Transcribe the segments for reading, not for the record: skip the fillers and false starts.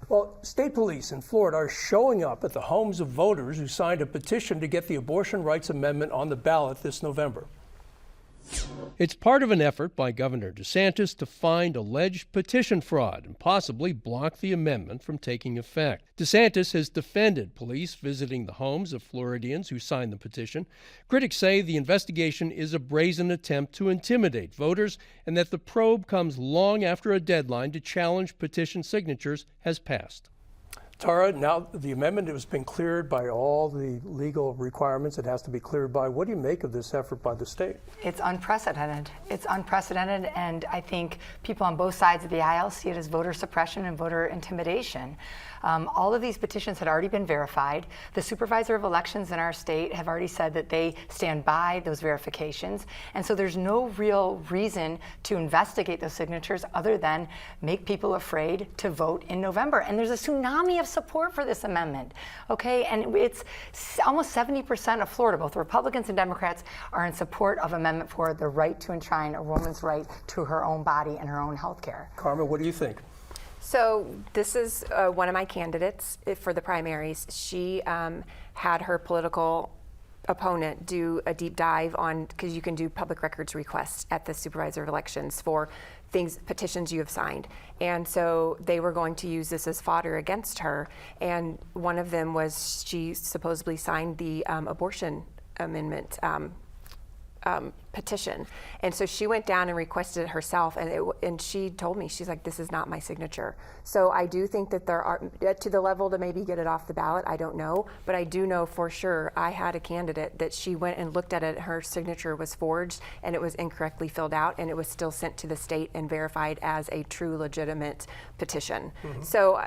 Well, state police in Florida are showing up at the homes of voters who signed a petition to get the abortion rights amendment on the ballot this November. It's part of an effort by Governor DeSantis to find alleged petition fraud and possibly block the amendment from taking effect. DeSantis has defended police visiting the homes of Floridians who signed the petition. Critics say the investigation is a brazen attempt to intimidate voters and that the probe comes long after a deadline to challenge petition signatures has passed. Tara, now the amendment has been cleared by all the legal requirements it has to be cleared by. What do you make of this effort by the state? It's unprecedented. It's unprecedented, and I think people on both sides of the aisle see it as voter suppression and voter intimidation. All of these petitions had already been verified. The supervisor of elections in our state have already said that they stand by those verifications, and so there's no real reason to investigate those signatures other than make people afraid to vote in November. And there's a tsunami of support for this amendment, okay? And it's almost 70% of Florida, both Republicans and Democrats, are in support of Amendment 4, the right to enshrine a woman's right to her own body and her own health care. Carmen, what do you think? So this is one of my candidates for the primaries. She had her political opponent do a deep dive on, because you can do public records requests at the supervisor of elections for petitions you have signed. And so they were going to use this as fodder against her. And one of them was she supposedly signed the abortion amendment petition. And so she went down and requested it herself, and she told me, she's like, this is not my signature. So I do think that there are, to the level to maybe get it off the ballot, I don't know, but I do know for sure I had a candidate that she went and looked at it, her signature was forged and it was incorrectly filled out, and it was still sent to the state and verified as a true legitimate petition. Mm-hmm. So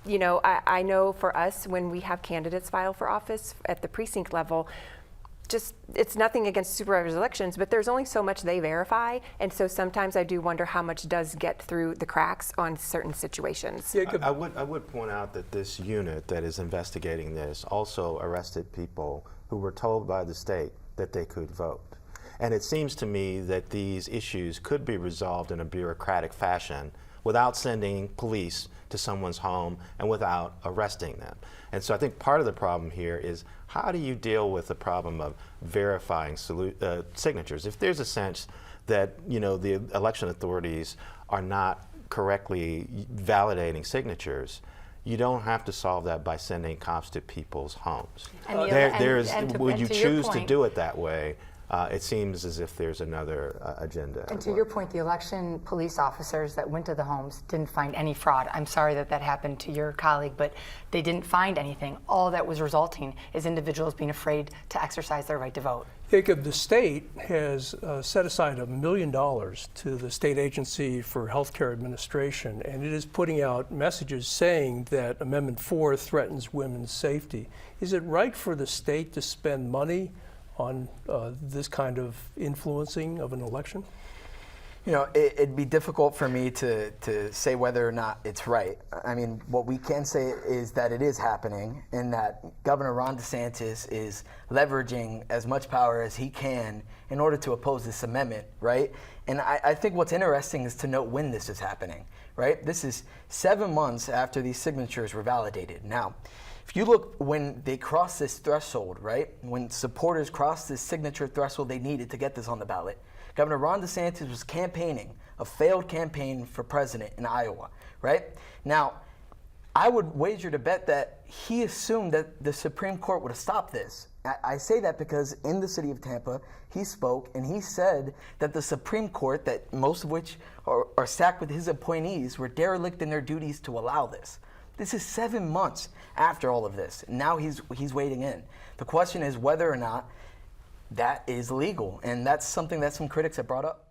you know, I know for us, when we have candidates file for office at the precinct level, it's nothing against supervisors elections, but there's only so much they verify, and so sometimes I do wonder how much does get through the cracks on certain situations. I would point out that this unit that is investigating this also arrested people who were told by the state that they could vote. And it seems to me that these issues could be resolved in a bureaucratic fashion without sending police to someone's home and without arresting them. And so I think part of the problem here is, how do you deal with the problem of verifying signatures? If there's a sense that, you know, the election authorities are not correctly validating signatures, you don't have to solve that by sending cops to people's homes. Would you choose to do it that way? It seems as if there's another agenda. And to your point, the election police officers that went to the homes didn't find any fraud. I'm sorry that that happened to your colleague, but they didn't find anything. All that was resulting is individuals being afraid to exercise their right to vote. Jacob, the state has set aside $1 million to the State Agency for Healthcare Administration, and it is putting out messages saying that Amendment 4 threatens women's safety. Is it right for the state to spend money on this kind of influencing of an election? You know, it'd be difficult for me to say whether or not it's right. I mean, what we can say is that it is happening, and that Governor Ron DeSantis is leveraging as much power as he can in order to oppose this amendment, right? And I think what's interesting is to note when this is happening, right? This is 7 months after these signatures were validated. Now, if you look, when they crossed this threshold, right, when supporters crossed this signature threshold they needed to get this on the ballot, Governor Ron DeSantis was campaigning a failed campaign for president in Iowa, right? Now, I would wager to bet that he assumed that the Supreme Court would have stopped this. I say that because in the city of Tampa, he spoke and he said that the Supreme Court, that most of which are stacked with his appointees, were derelict in their duties to allow this. This is 7 months after all of this. Now he's wading in. The question is whether or not that is legal, and that's something that some critics have brought up.